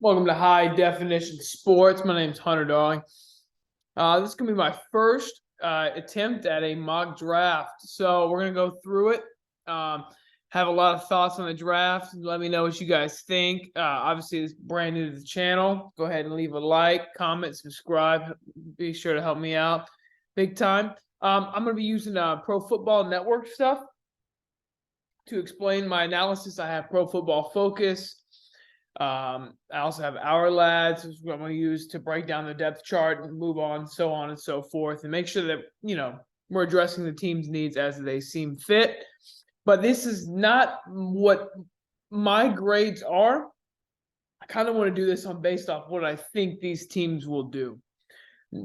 Welcome to High Definition Sports. My name's Hunter Darling. This is going to be my first attempt at a mock draft. So we're going to go through it, have a lot of thoughts on the draft. Let me know what you guys think. Obviously, it's brand new to the channel. Go ahead and leave a like, comment, subscribe. Be sure to help me out big time. I'm going to be using Pro Football Network stuff to explain my analysis. I have Pro Football Focus. I also have Our Lads, which I'm going to use to break down the depth chart and move on, so on and so forth, and make sure that, we're addressing the team's needs as they seem fit. But this is not what my grades are. I kind of want to do this based off what I think these teams will do,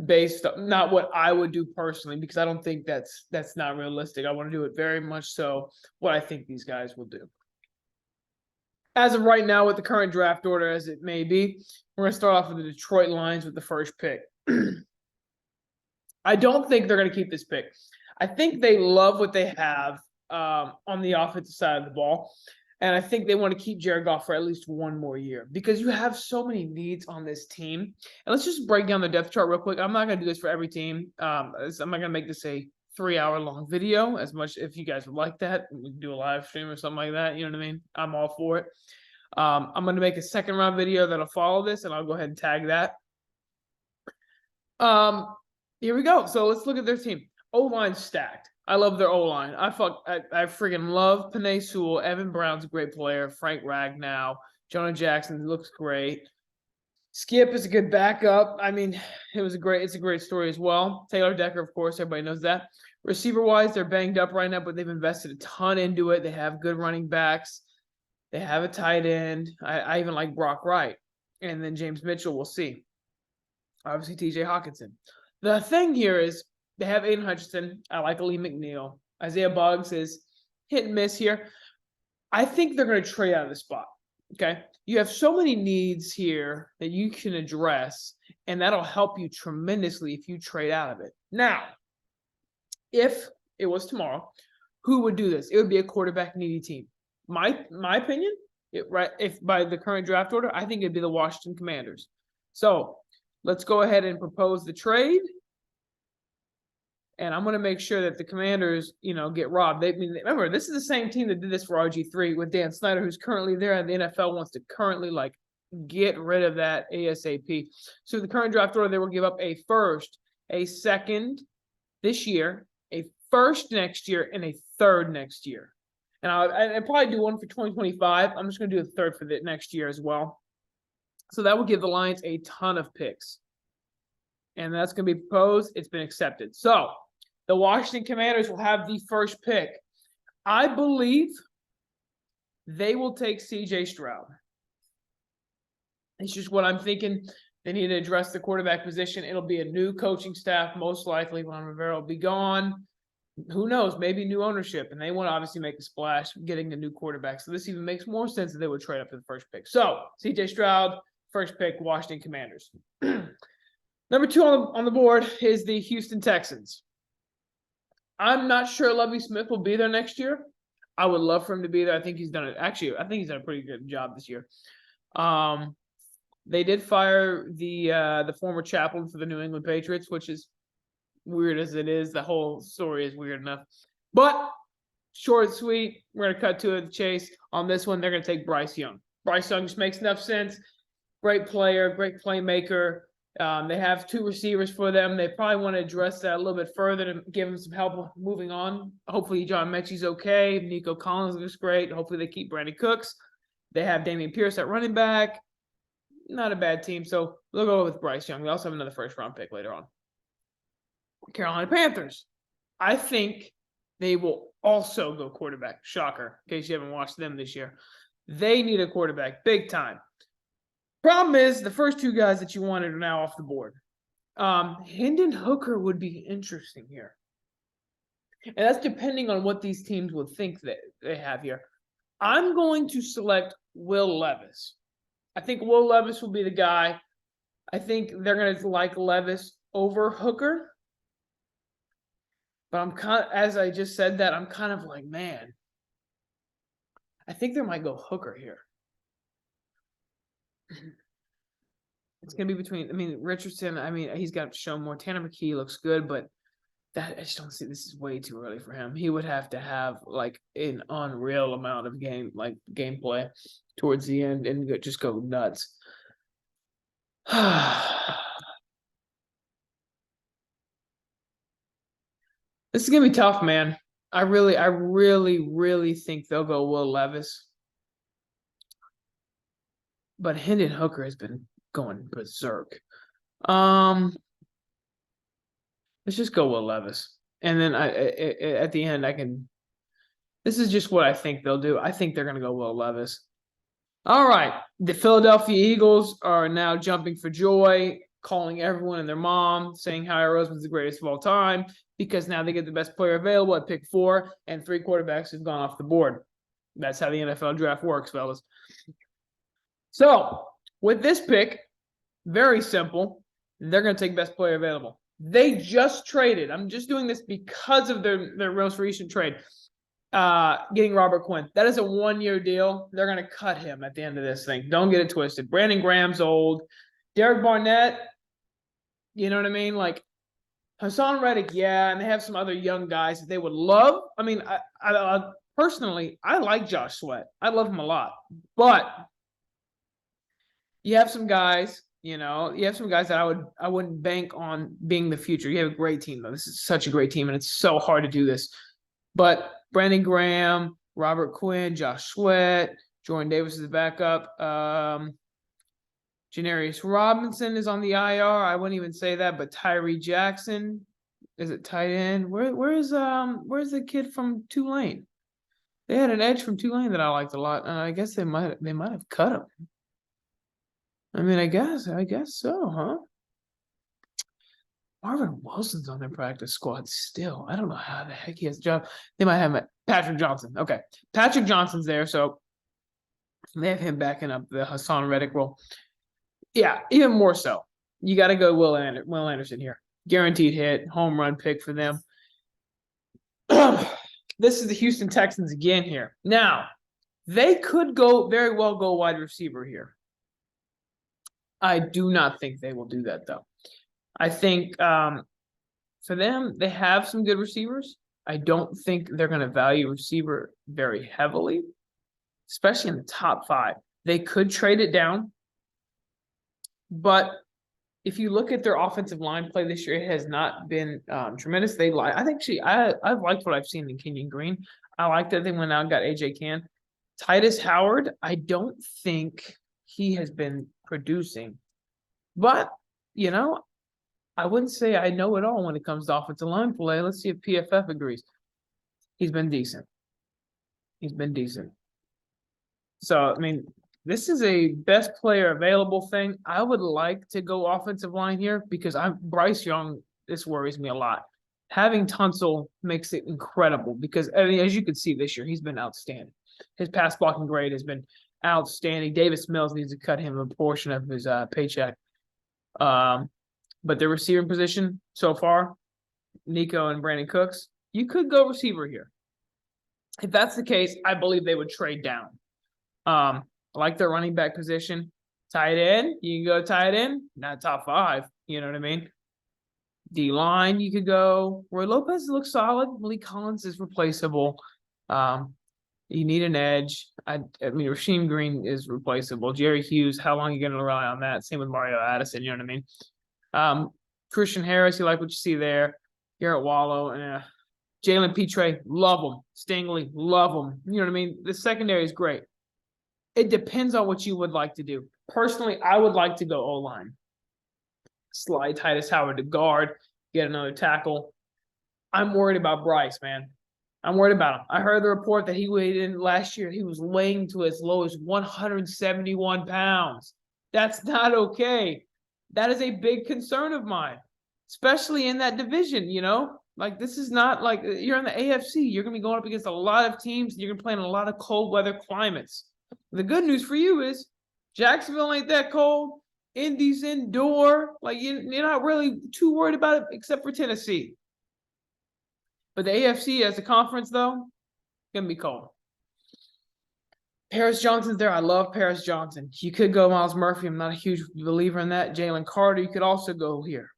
based on not what I would do personally, because I don't think that's not realistic. I want to do it very much so what I think these guys will do. As of right now, with the current draft order as it may be, we're going to start off with the Detroit Lions with the first pick. I don't think they're going to keep this pick. I think they love what they have on the offensive side of the ball. And I think they want to keep Jared Goff for at least one more year because you have so many needs on this team. And let's just break down the depth chart real quick. I'm not going to do this for every team. I'm not going to make this a 3-hour-long video, as much if you guys would like that. We can do a live stream or something like that. You know what I mean? I'm all for it. I'm going to make a second round video that'll follow this, and I'll go ahead and tag that. Here we go. So let's look at their team. O-line stacked. I love their O-line. I freaking love Penei Sewell. Evan Brown's a great player. Frank Ragnow. Jonah Jackson looks great. Skip is a good backup. I mean, it's a great story as well. Taylor Decker, of course, everybody knows that. Receiver-wise, they're banged up right now, but they've invested a ton into it. They have good running backs. They have a tight end. I even like Brock Wright. And then James Mitchell, we'll see. Obviously, TJ Hawkinson. The thing here is they have Aiden Hutchinson. I like Lee McNeil. Isaiah Buggs is hit and miss here. I think they're going to trade out of the spot. Okay? You have so many needs here that you can address, and that'll help you tremendously if you trade out of it. Now, if it was tomorrow, who would do this? It would be a quarterback needy team. My opinion, if by the current draft order, I think it'd be the Washington Commanders. So let's go ahead and propose the trade. And I'm going to make sure that the Commanders, get robbed. Remember, this is the same team that did this for RG3 with Dan Snyder, who's currently there, and the NFL wants to currently get rid of that ASAP. So the current draft order, they will give up a first, a second this year, a first next year, and a third next year. And I'll probably do one for 2025. I'm just going to do a third for the next year as well. So that will give the Lions a ton of picks. And that's going to be proposed. It's been accepted. So the Washington Commanders will have the first pick. I believe they will take C.J. Stroud. It's just what I'm thinking. They need to address the quarterback position. It'll be a new coaching staff, most likely. Ron Rivera will be gone. Who knows? Maybe new ownership, and they want to obviously make a splash getting a new quarterback. So this even makes more sense that they would trade up for the first pick. So C.J. Stroud, first pick, Washington Commanders. Number 2 on the board is the Houston Texans. I'm not sure Lovie Smith will be there next year. I would love for him to be there. I think he's done it. Actually, I think he's done a pretty good job this year. They did fire the former chaplain for the New England Patriots, which is weird as it is. The whole story is weird enough. But short and sweet, we're going to cut to the chase. On this one, they're going to take Bryce Young. Bryce Young just makes enough sense. Great player, great playmaker. They have 2 receivers for them. They probably want to address that a little bit further to give them some help moving on. Hopefully, John Mechie's okay. Nico Collins looks great. Hopefully, they keep Brandon Cooks. They have Damian Pierce at running back. Not a bad team. So we'll go with Bryce Young. They also have another first-round pick later on. Carolina Panthers. I think they will also go quarterback. Shocker, in case you haven't watched them this year. They need a quarterback big time. Problem is, the first 2 guys that you wanted are now off the board. Hendon Hooker would be interesting here. And that's depending on what these teams would think that they have here. I'm going to select Will Levis. I think Will Levis will be the guy. I think they're going to like Levis over Hooker. But as I just said that, I'm kind of like, man, I think they might go Hooker here. It's going to be between, I mean, Richardson, I mean, he's got to show more. Tanner McKee looks good, but I just don't see, this is way too early for him. He would have to have like an unreal amount of gameplay towards the end and just go nuts. This is gonna be tough, man. I really think they'll go Will Levis. But Hendon Hooker has been going berserk. Let's just go Will Levis. And then at the end, this is just what I think they'll do. I think they're gonna go Will Levis. All right. The Philadelphia Eagles are now jumping for joy, calling everyone and their mom, saying Howie Roseman's the greatest of all time, because now they get the best player available at pick 4, and 3 quarterbacks have gone off the board. That's how the NFL draft works, fellas. So, with this pick, very simple. They're going to take best player available. They just traded. I'm just doing this because of their most recent trade. Getting Robert Quinn. That is a 1-year deal. They're going to cut him at the end of this thing. Don't get it twisted. Brandon Graham's old. Derek Barnett, you know what I mean? Like, Hassan Reddick, yeah, and they have some other young guys that they would love. I mean, I personally, I like Josh Sweat. I love him a lot. But you have some guys, that I wouldn't bank on being the future. You have a great team, though. This is such a great team, and it's so hard to do this. But Brandon Graham, Robert Quinn, Josh Sweat, Jordan Davis is the backup. Janarius Robinson is on the IR. I wouldn't even say that, but Tyree Jackson is it tight end? Where's the kid from Tulane? They had an edge from Tulane that I liked a lot, and I guess they might have cut him. I mean, I guess so, huh? Marvin Wilson's on their practice squad still. I don't know how the heck he has a job. They might have Patrick Johnson. Okay, Patrick Johnson's there, so they have him backing up the Hassan Reddick role. Yeah, even more so. You got to go Will Anderson here. Guaranteed hit, home run pick for them. This is the Houston Texans again here. Now, they could very well go wide receiver here. I do not think they will do that, though. I think for them, they have some good receivers. I don't think they're going to value receiver very heavily, especially in the top 5. They could trade it down. But if you look at their offensive line play this year, it has not been tremendous. I've liked what I've seen in Kenyon Green. I like that they went out and got AJ Cann. Titus Howard, I don't think he has been producing. But, I wouldn't say I know it all when it comes to offensive line play. Let's see if PFF agrees. He's been decent. So, I mean, this is a best player available thing. I would like to go offensive line here because Bryce Young, this worries me a lot. Having Tunsil makes it incredible because, I mean, as you can see this year, he's been outstanding. His pass blocking grade has been outstanding. Davis Mills needs to cut him a portion of his paycheck. But the receiving position so far, Nico and Brandon Cooks, you could go receiver here. If that's the case, I believe they would trade down. I like their running back position. Tight end, you can go tight end, not top 5. You know what I mean? D-line, you could go. Roy Lopez looks solid. Malik Collins is replaceable. You need an edge. I mean, Rasheem Green is replaceable. Jerry Hughes, how long are you going to rely on that? Same with Mario Addison, you know what I mean? Christian Harris, you like what you see there. Garrett Wallow, Jalen Petre, love him. Stingley, love him. You know what I mean? The secondary is great. It depends on what you would like to do. Personally, I would like to go O-line. Slide Titus Howard to guard, get another tackle. I'm worried about Bryce, man. I'm worried about him. I heard the report that he weighed in last year. He was weighing to as low as 171 pounds. That's not okay. That is a big concern of mine, especially in that division, Like, this is not like you're in the AFC. You're going to be going up against a lot of teams. You're going to play in a lot of cold weather climates. The good news for you is Jacksonville ain't that cold. Indy's indoor. Like, you're not really too worried about it except for Tennessee. But the AFC as a conference, though, going to be cold. Paris Johnson's there. I love Paris Johnson. You could go Miles Murphy. I'm not a huge believer in that. Jalen Carter, you could also go here.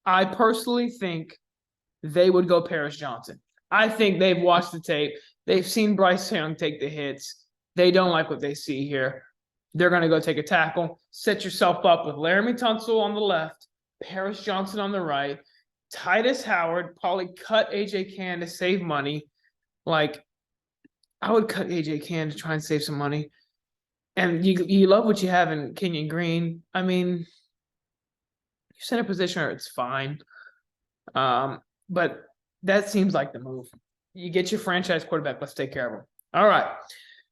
I personally think they would go Paris Johnson. I think they've watched the tape. They've seen Bryce Young take the hits. They don't like what they see here. They're going to go take a tackle. Set yourself up with Laramie Tunsil on the left, Paris Johnson on the right, Titus Howard, probably cut AJ Cann to save money. Like, I would cut AJ Cann to try and save some money. And you love what you have in Kenyon Green. I mean, you set a positioner, it's fine. But that seems like the move. You get your franchise quarterback. Let's take care of him. All right.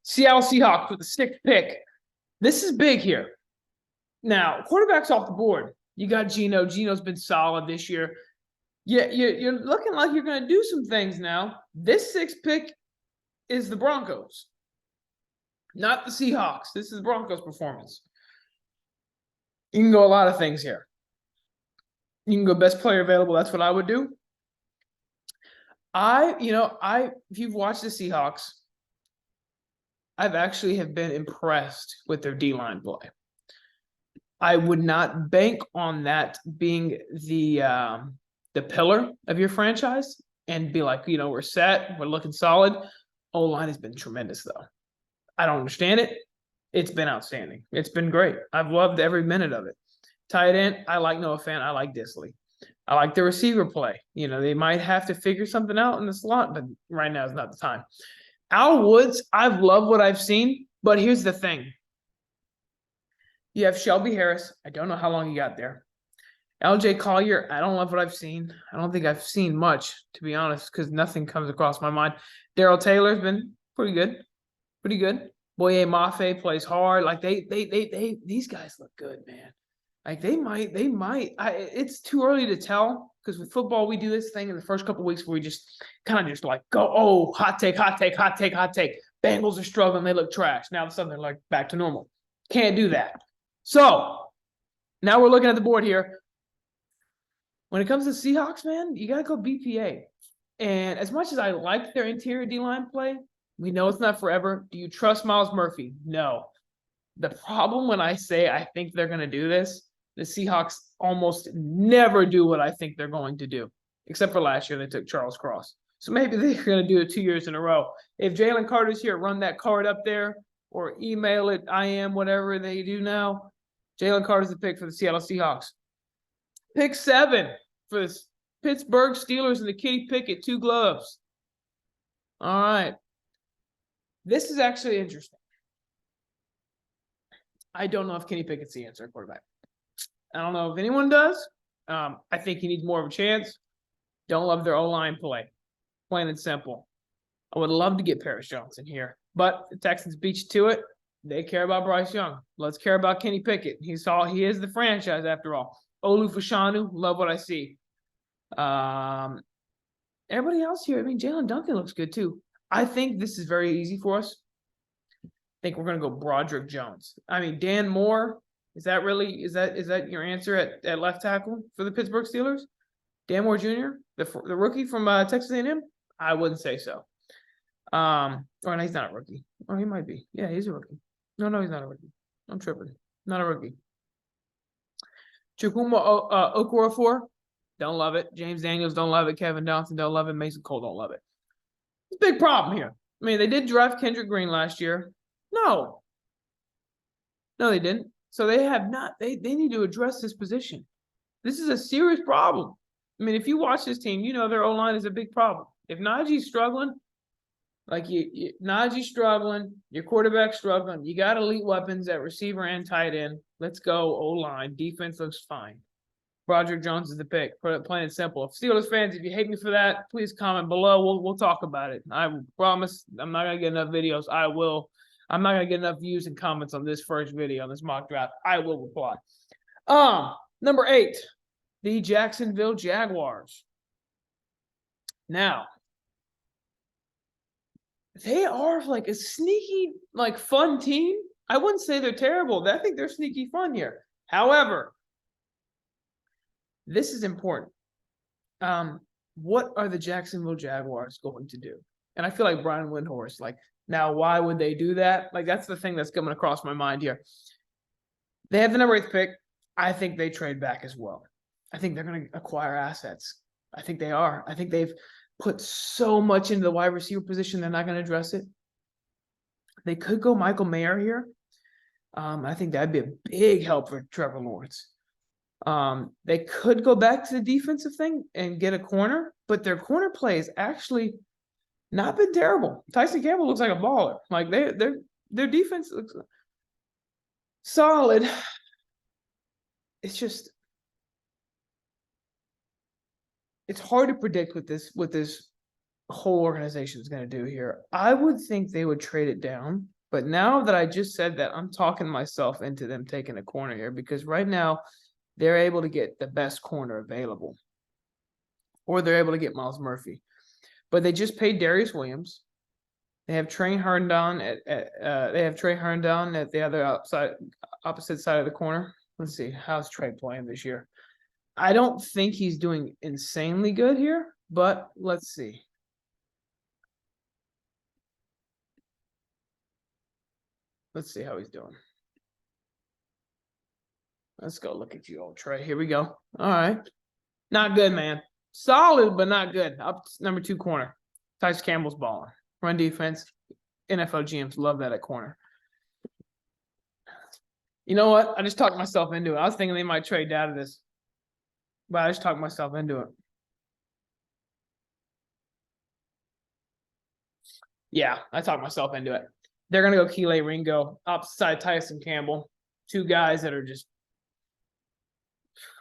Seattle Seahawks with the 6th pick. This is big here. Now, quarterbacks off the board. You got Geno. Geno's been solid this year. Yeah, you're looking like you're going to do some things now. This 6th pick is the Broncos, not the Seahawks. This is the Broncos' performance. You can go a lot of things here. You can go best player available. That's what I would do. If you've watched the Seahawks, I've actually have been impressed with their D-line play. I would not bank on that being the pillar of your franchise and be like, we're set, we're looking solid. O-line has been tremendous, though. I don't understand it. It's been outstanding. It's been great. I've loved every minute of it. Tight end, I like Noah Fant. I like Disley. I like the receiver play. They might have to figure something out in the slot, but right now is not the time. Al Woods, I've loved what I've seen, but here's the thing. You have Shelby Harris. I don't know how long he got there. LJ Collier, I don't love what I've seen. I don't think I've seen much, to be honest, because nothing comes across my mind. Darrell Taylor's been pretty good. Pretty good. Boye Mafe plays hard. Like these guys look good, man. Like they might. It's too early to tell because with football we do this thing in the first couple of weeks where we just kind of just like go, oh, hot take. Bengals are struggling. They look trash. Now all of a sudden they're like back to normal. Can't do that. So now we're looking at the board here. When it comes to Seahawks, man, you gotta go BPA. And as much as I like their interior D-line play, we know it's not forever. Do you trust Miles Murphy? No. The problem when I say I think they're going to do this, the Seahawks almost never do what I think they're going to do, except for last year they took Charles Cross. So maybe they're going to do it 2 years in a row. If Jalen Carter's here, run that card up there or email it, whatever they do now. Jalen Carter's the pick for the Seattle Seahawks. Pick 7 for the Pittsburgh Steelers and the Kenny Pickett, 2 gloves. All right. This is actually interesting. I don't know if Kenny Pickett's the answer at quarterback. I don't know if anyone does. I think he needs more of a chance. Don't love their O-line play. Plain and simple. I would love to get Paris Johnson here, but the Texans beat you to it. They care about Bryce Young. Let's care about Kenny Pickett. He is the franchise after all. Olu Fashanu, love what I see. Everybody else here, Jalen Duncan looks good too. I think this is very easy for us. I think we're going to go Broderick Jones. Dan Moore, is that your answer at left tackle for the Pittsburgh Steelers? Dan Moore Jr., the rookie from Texas A&M? I wouldn't say so. Or no, he's not a rookie. Or he might be. Yeah, he's a rookie. No, he's not a rookie. I'm tripping. Not a rookie. Chukwuma Okorafor, don't love it. James Daniels, don't love it. Kevin Johnson, don't love it. Mason Cole, don't love it. It's a big problem here. They did draft Kendrick Green last year. No, they didn't. So they have not. They need to address this position. This is a serious problem. If you watch this team, their O-line is a big problem. If Najee's struggling, Najee's struggling, your quarterback's struggling, you got elite weapons at receiver and tight end. Let's go O-line. Defense looks fine. Broderick Jones is the pick. Plain and simple. Steelers fans, if you hate me for that, please comment below. We'll talk about it. I promise I'm not going to get enough videos. I'm not going to get enough views and comments on this first video, on this mock draft. I will reply. Number 8, the Jacksonville Jaguars. Now, they are a sneaky, fun team. I wouldn't say they're terrible. I think they're sneaky fun here. However, this is important. What are the Jacksonville Jaguars going to do? And I feel like Brian Windhorst, Now, why would they do that? Like, that's the thing that's coming across my mind here. They have the number 8th pick. I think they trade back as well. I think they're going to acquire assets. I think they are. I think they've put so much into the wide receiver position, they're not going to address it. They could go Michael Mayer here. I think that'd be a big help for Trevor Lawrence. They could go back to the defensive thing and get a corner, but their corner play has actually not been terrible. Tyson Campbell looks like a baller. Like their defense looks solid. It's just it's hard to predict what this whole organization is going to do here. I would think they would trade it down, but now that I just said that, I'm talking myself into them taking a corner here because right now they're able to get the best corner available, or they're able to get Miles Murphy. But they just paid Darius Williams. They have Trey Herndon at the other opposite side of the corner. Let's see, how's Trey playing this year? I don't think he's doing insanely good here, but let's see. Let's see how he's doing. Let's go look at you, old Trey. Here we go. All right. Not good, man. Solid, but not good. Up number 2 corner. Tyson Campbell's balling. Run defense. NFL GMs love that at corner. You know what? I just talked myself into it. I was thinking they might trade out of this, but I just talked myself into it. Yeah, I talked myself into it. They're going to go Kelee Ringo, upside Tyson Campbell. 2 guys that are just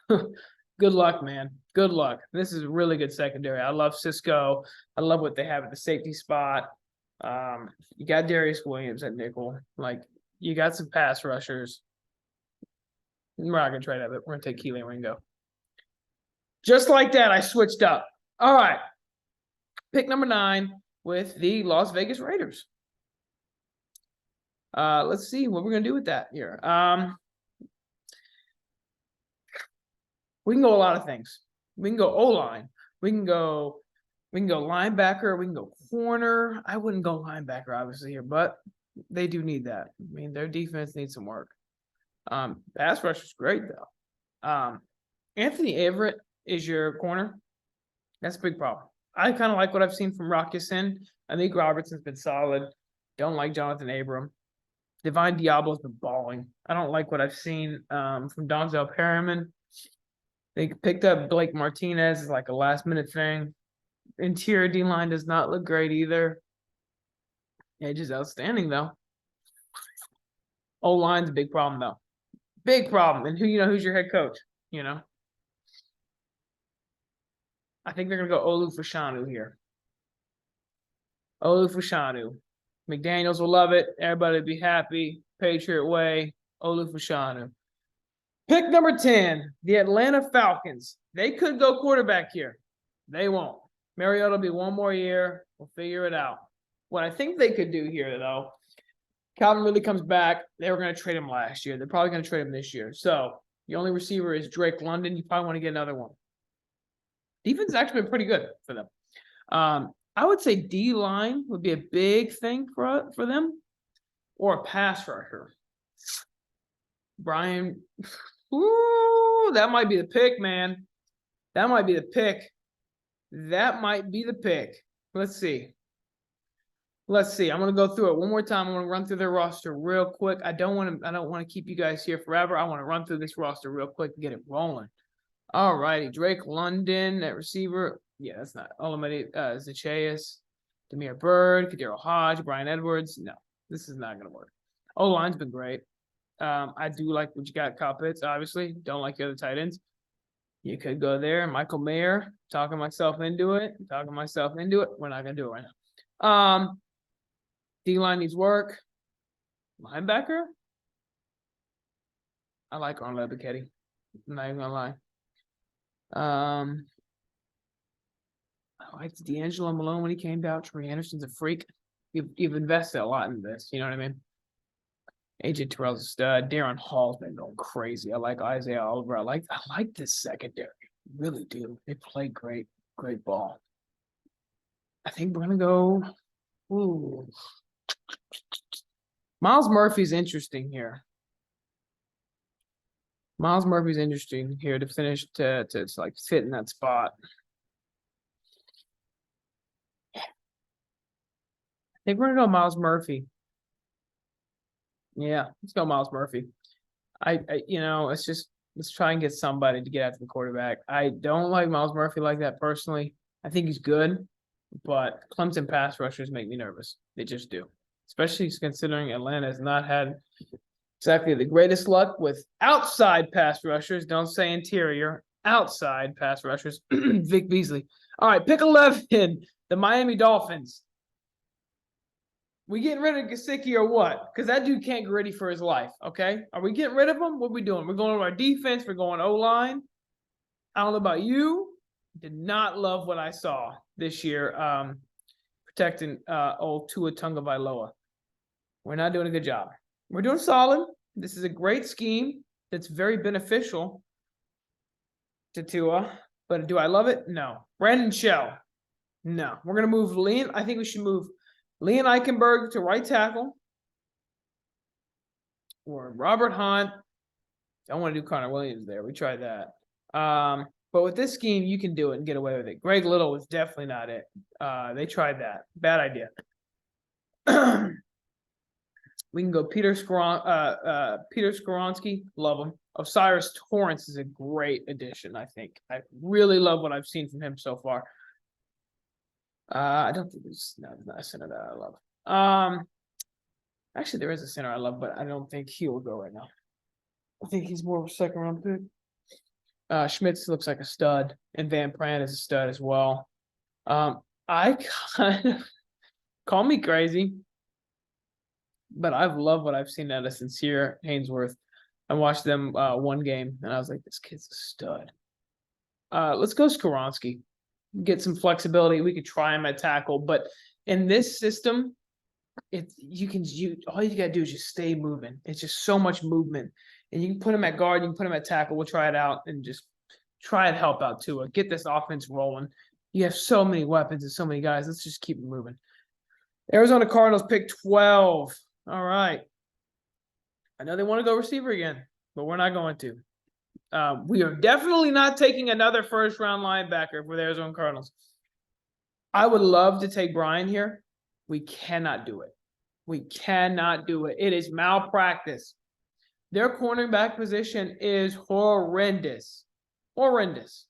good luck, man. Good luck. This is a really good secondary. I love Cisco. I love what they have at the safety spot. You got Darius Williams at nickel. Like, you got some pass rushers. We're not going to trade out of it. We're going to take Kelee Ringo. Just like that, I switched up. All right. Pick number 9 with the Las Vegas Raiders. Let's see what we're going to do with that here. We can go a lot of things. We can go O-line. We can go linebacker. We can go corner. I wouldn't go linebacker, obviously, here, but they do need that. I mean, their defense needs some work. Pass rush is great, though. Anthony Averett is your corner. That's a big problem. I kind of like what I've seen from Rock Ya-Sin. I think Robertson's been solid. Don't like Jonathan Abram. Divine Diablo's been balling. I don't like what I've seen from Donzel Perryman. They picked up Blake Martinez as like a last-minute thing. Interior D-line does not look great either. Edge is outstanding, though. O-line's a big problem, though. Big problem. And who's your head coach? I think they're going to go Olu Fashanu here. Olu Fashanu. McDaniels will love it. Everybody will be happy. Patriot way. Olu Fashanu. Pick number 10, the Atlanta Falcons. They could go quarterback here. They won't. Mariota will be 1 more year. We'll figure it out. What I think they could do here, though, Calvin Ridley comes back. They were going to trade him last year. They're probably going to trade him this year. So the only receiver is Drake London. You probably want to get another one. Defense has actually been pretty good for them. I would say D-line would be a big thing for them, or a pass rusher. Brian, that might be the pick, man. That might be the pick. Let's see. I'm gonna go through it one more time. I'm gonna run through their roster real quick. I don't want to keep you guys here forever. I want to run through this roster real quick and get it rolling. All righty, Drake London at receiver. Yeah, that's not Olamide Zaccheaus, Damiere Byrd, Kadero Hodge, Brian Edwards. No, this is not gonna work. O-line's been great. I do like what you got, Kyle Pitts, obviously. Don't like the other tight ends. You could go there. Michael Mayer, talking myself into it. We're not going to do it right now. D-line needs work. Linebacker? I like Arnold Ebiketie. I'm not even going to lie. I liked D'Angelo Malone when he came out. Trey Anderson's a freak. You've invested a lot in this. You know what I mean? AJ Terrell's a stud. Darren Hall's been going crazy. I like Isaiah Oliver. I like this secondary. Really do. They play great ball. I think we're gonna go. Ooh. Miles Murphy's interesting here. Miles Murphy's interesting here to finish to like fit in that spot. I think we're gonna go Miles Murphy. Yeah, let's go Miles Murphy. Let's try and get somebody to get after the quarterback. I don't like Miles Murphy like that personally. I think he's good, but Clemson pass rushers make me nervous. They just do, especially considering Atlanta has not had exactly the greatest luck with outside pass rushers. Don't say interior, outside pass rushers. Vic Beasley. All right, pick 11. The Miami Dolphins. We getting rid of Gesicki or what? Because that dude can't get ready for his life. Okay, are we getting rid of him? What are we doing? We're going to our defense. We're going O-line. I don't know about you. Did not love what I saw this year protecting old Tua Tagovailoa. We're not doing a good job. We're doing solid. This is a great scheme that's very beneficial to Tua. But do I love it? No. Brandon Shell. No. We're going to move Leon. I think we should move Leon Eichenberg to right tackle. Or Robert Hunt. I want to do Connor Williams there. We tried that. But with this scheme, you can do it and get away with it. Greg Little was definitely not it. They tried that. Bad idea. We can go Peter Skoronski. Love him. Osiris Torrance is a great addition, I think. I really love what I've seen from him so far. I don't think there's not a center that I love. Actually, there is a center I love, but I don't think he will go right now. I think he's more of a second-round pick. Schmitz looks like a stud, and Van Pran is a stud as well. I kind of call me crazy, but I've loved what I've seen out of Sincere Haynesworth. I watched them one game, and I was like, this kid's a stud. Let's go Skoronski. Get some flexibility. We could try him at tackle, but in this system, all you gotta do is just stay moving. It's just so much movement. And you can put him at guard, you can put him at tackle. We'll try it out and just try and help out Tua. Get this offense rolling. You have so many weapons and so many guys. Let's just keep it moving. Arizona Cardinals pick 12. All right. I know they want to go receiver again, but we're not going to. We are definitely not taking another first-round linebacker for the Arizona Cardinals. I would love to take Brian here. We cannot do it. We cannot do it. It is malpractice. Their cornerback position is horrendous. Horrendous.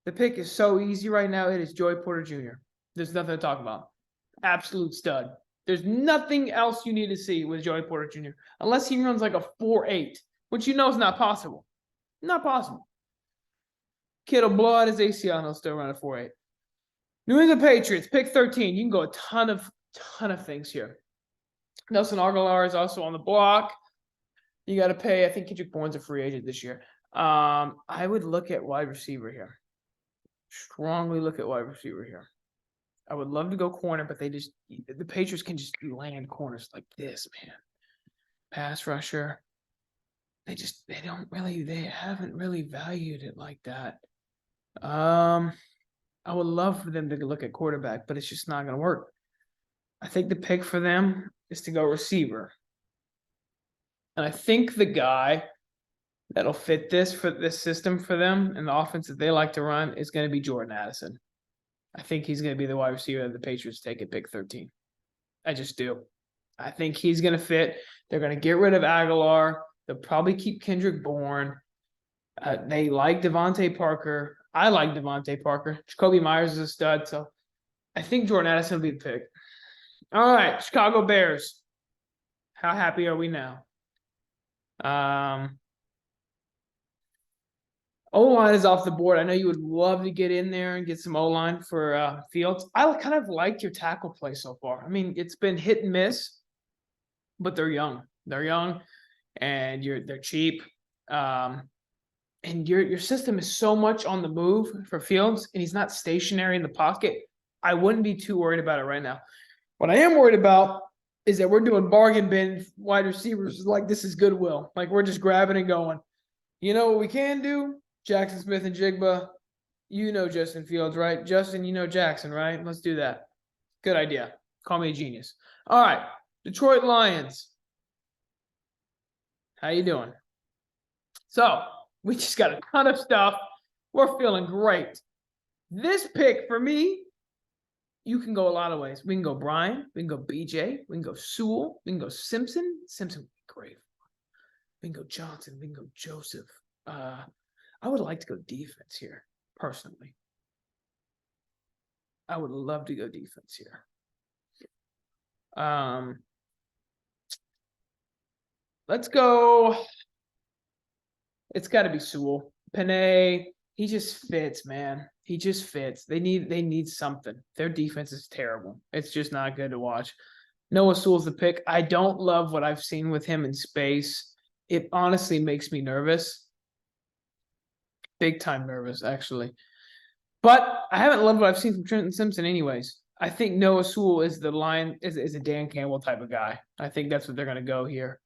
The pick is so easy right now. It is Joey Porter Jr. There's nothing to talk about. Absolute stud. There's nothing else you need to see with Joey Porter Jr. Unless he runs like a 4.8, which you know is not possible. Not possible. Kid will blow out his ACL and he'll still run a 4.8. New England Patriots, pick 13. You can go a ton of things here. Nelson Aguilar is also on the block. You got to pay. I think Kendrick Bourne's a free agent this year. I would look at wide receiver here. Strongly look at wide receiver here. I would love to go corner, but the Patriots can just land corners like this, man. Pass rusher. They haven't really valued it like that. I would love for them to look at quarterback, but it's just not going to work. I think the pick for them is to go receiver. And I think the guy that'll fit this system for them and the offense that they like to run is going to be Jordan Addison. I think he's going to be the wide receiver that the Patriots take at pick 13. I just do. I think he's going to fit. They're going to get rid of Aguilar. They'll probably keep Kendrick Bourne. They like Devontae Parker. I like Devontae Parker. Jacoby Myers is a stud, so I think Jordan Addison will be the pick. All right, Chicago Bears. How happy are we now? O-line is off the board. I know you would love to get in there and get some O-line for Fields. I kind of like your tackle play so far. I mean, it's been hit and miss, but they're young. They're young, and they're cheap. And your system is so much on the move for Fields, and he's not stationary in the pocket. I wouldn't be too worried about it right now. What I am worried about is that we're doing bargain bin wide receivers like this is Goodwill. Like we're just grabbing and going. You know what we can do? Jackson Smith and Jigba. You know Justin Fields, right? Justin, you know Jackson, right? Let's do that. Good idea. Call me a genius. All right. Detroit Lions. How you doing? So, we just got a ton of stuff. We're feeling great. This pick for me, you can go a lot of ways. We can go Brian. We can go BJ. We can go Sewell. We can go Simpson. Simpson would be great. We can go Johnson. We can go Joseph. I would like to go defense here, personally. I would love to go defense here. Let's go. It's got to be Sewell. Panay, he just fits, man. He just fits. They need something. Their defense is terrible. It's just not good to watch. Noah Sewell's the pick. I don't love what I've seen with him in space. It honestly makes me nervous. Big time nervous, actually. But I haven't loved what I've seen from Trenton Simpson anyways. I think Noah Sewell is the line is a Dan Campbell type of guy. I think that's what they're gonna go here.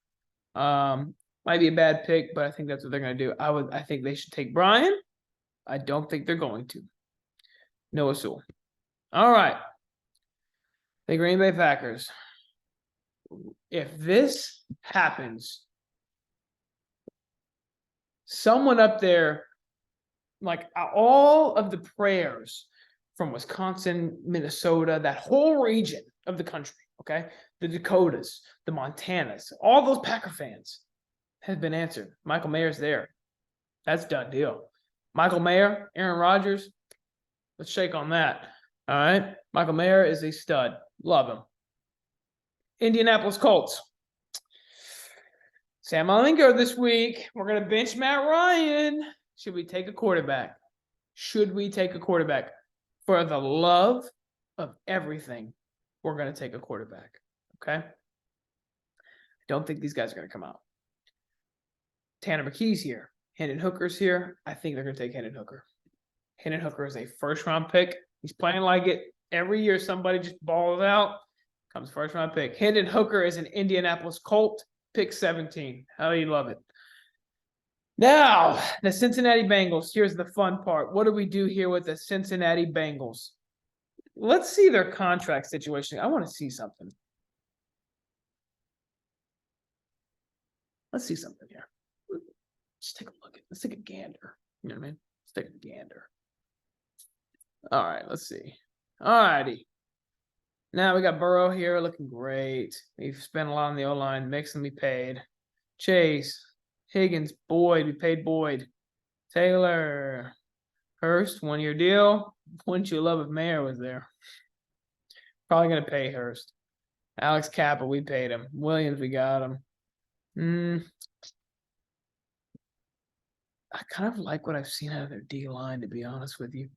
Might be a bad pick, but I think that's what they're gonna do. I think they should take Brian. I don't think they're going to. Noah Sewell. All right. The Green Bay Packers. If this happens, someone up there, like all of the prayers from Wisconsin, Minnesota, that whole region of the country, okay? The Dakotas, the Montanas, all those Packer fans have been answered. Michael Mayer's there. That's done deal. Michael Mayer, Aaron Rodgers, let's shake on that. All right? Michael Mayer is a stud. Love him. Indianapolis Colts. Sam Ehlinger this week. We're going to bench Matt Ryan. Should we take a quarterback? Should we take a quarterback? For the love of everything, we're going to take a quarterback. Okay? I don't think these guys are going to come out. Tanner McKee's here. Hendon Hooker's here. I think they're going to take Hendon Hooker. Hendon Hooker is a first-round pick. He's playing like it. Every year somebody just balls out. Comes first-round pick. Hendon Hooker is an Indianapolis Colt. Pick 17. How do you love it? Now, the Cincinnati Bengals. Here's the fun part. What do we do here with the Cincinnati Bengals? Let's see their contract situation. I want to see something. Let's see something here. Let's take a look at. Let's take a gander. You know what I mean? Let's take a gander. All right, let's see. All righty. Now we got Burrow here looking great. We've spent a lot on the O-line. Mixon we paid. Chase, Higgins, Boyd. We paid Boyd. Taylor, Hurst, 1-year deal. Wouldn't you love if Mayer was there? Probably going to pay Hurst. Alex Kappa, we paid him. Williams, we got him. I kind of like what I've seen out of their D-line, to be honest with you.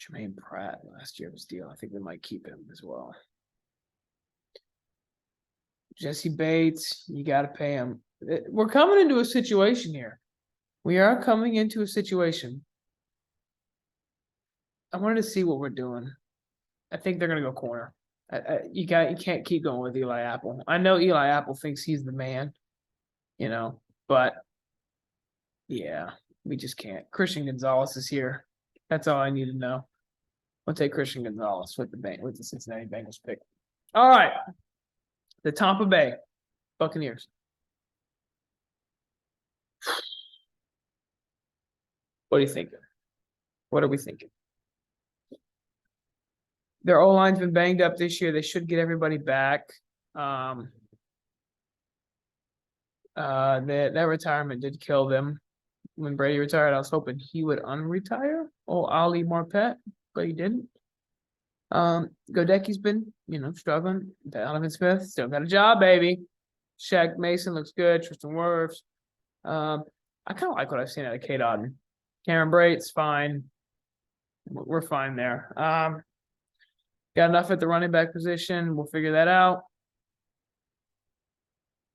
Jermaine Pratt last year was deal. I think they might keep him as well. Jesse Bates, you got to pay him. We're coming into a situation here. We are coming into a situation. I wanted to see what we're doing. I think they're going to go corner. You can't keep going with Eli Apple. I know Eli Apple thinks he's the man, but yeah, we just can't. Christian Gonzalez is here. That's all I need to know. I'll take Christian Gonzalez with the Cincinnati Bengals pick. All right. The Tampa Bay Buccaneers. What are you thinking? What are we thinking? Their O-line's been banged up this year. They should get everybody back. That retirement did kill them. When Brady retired, I was hoping he would unretire. Oh, Ali Marpet, but he didn't. Godecki's been, struggling. Donovan Smith still got a job, baby. Shaq Mason looks good. Tristan Wirfs. I kind of like what I've seen out of Kate Auden. Cameron Brate's fine. We're fine there. Got enough at the running back position. We'll figure that out.